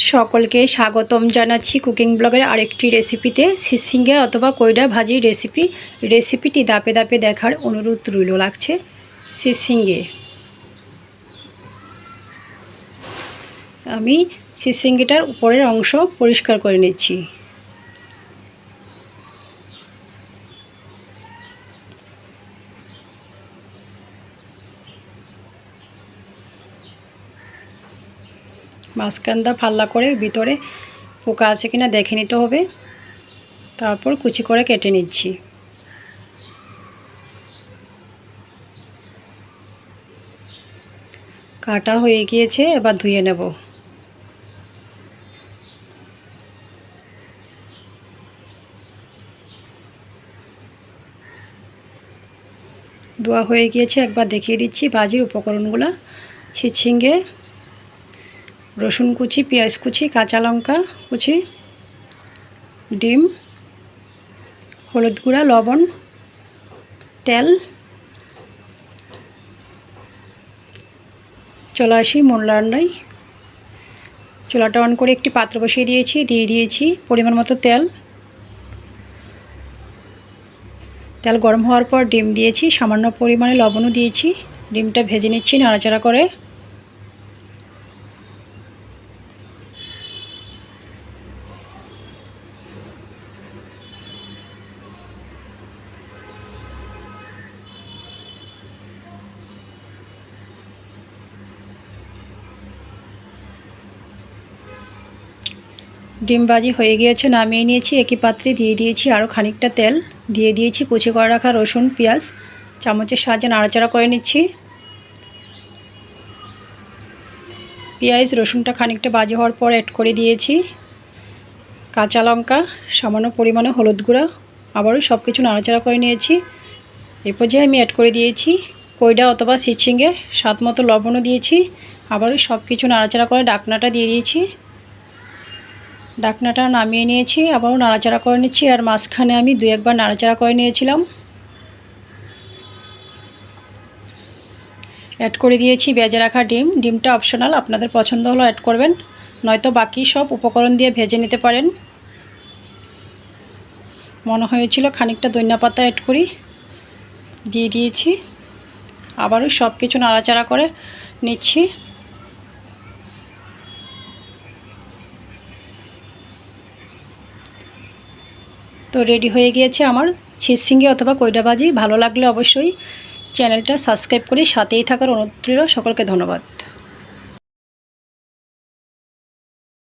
সকলকে স্বাগতম জানাচ্ছি কুকিং ব্লগের আরেকটি রেসিপিতে সিসিঙ্গা অথবা কইডা ভাজির রেসিপিটি দাপে দাপে দেখার অনুরোধ রইল। লাগছে সিসিঙ্গে। আমি সিসিঙ্গেটার উপরের অংশ পরিষ্কার করে নিচ্ছি। মাঝখানটা ফাল্লা করে ভিতরে পোকা আছে কিনা দেখে নিতে হবে, তারপর কুচি করে কেটে নিচ্ছি। কাটা হয়ে গিয়েছে, এবার ধুয়ে নেব। ধোয়া হয়ে গিয়েছে, একবার দেখিয়ে দিচ্ছি ভাজির উপকরণগুলো। ছিচিঙ্গে, রসুন কুচি, পেঁয়াজ কুচি, কাঁচা লঙ্কা কুচি, ডিম, হলুদ গুঁড়া, লবণ, তেল। চলে আসি মূল রান্নায়। চুলাটা অন করে একটি পাত্র বসিয়ে দিয়েছি, দিয়ে দিয়েছি পরিমাণ মতো তেল। তেল গরম হওয়ার পর ডিম দিয়েছি, সামান্য পরিমাণে লবণও দিয়েছি। ডিমটা ভেজে নিচ্ছি নাড়াচাড়া করে। ডিম ভাজি হয়ে গিয়েছে, নামিয়ে নিয়েছি। একই পাত্রে দিয়ে দিয়েছি আরও খানিকটা তেল, দিয়ে দিয়েছি কুচি করে রাখা রসুন পেঁয়াজ। চামচের সাহায্যে নাড়াচাড়া করে নিচ্ছি। পেঁয়াজ রসুনটা খানিকটা ভাজি হওয়ার পর অ্যাড করে দিয়েছি কাঁচা লঙ্কা, সামান্য পরিমাণে হলুদ গুঁড়া। আবারও সব কিছু নাড়াচাড়া করে নিয়েছি। এই পর্যায়ে আমি অ্যাড করে দিয়েছি কইডা অথবা সিচিঙ্গে, স্বাদ মতো লবণও দিয়েছি। আবারও সব কিছু নাড়াচাড়া করে ঢাকনাটা দিয়ে দিয়েছি। ঢাকনাটা নামিয়ে নিয়েছি, আবারও নাড়াচাড়া করে নিচ্ছি। আর মাঝখানে আমি দু একবার নাড়াচাড়া করে নিয়েছিলাম। অ্যাড করে দিয়েছি ভেজে রাখা ডিম। ডিমটা অপশনাল, আপনাদের পছন্দ হলো অ্যাড করবেন, নয়তো বাকি সব উপকরণ দিয়ে ভেজে নিতে পারেন। মনে হয়েছিল খানিকটা ধনিয়া পাতা অ্যাড করি, দিয়ে দিয়েছি। আবারও সব কিছু নাড়াচাড়া করে নিচ্ছি। তো রেডি হয়ে গিয়েছে আমার সিসিঙ্গে অথবা কইডা ভাজি। ভালো লাগলে অবশ্যই চ্যানেলটা সাবস্ক্রাইব করে সাথেই থাকার অনুরোধ রইল। সকলকে ধন্যবাদ।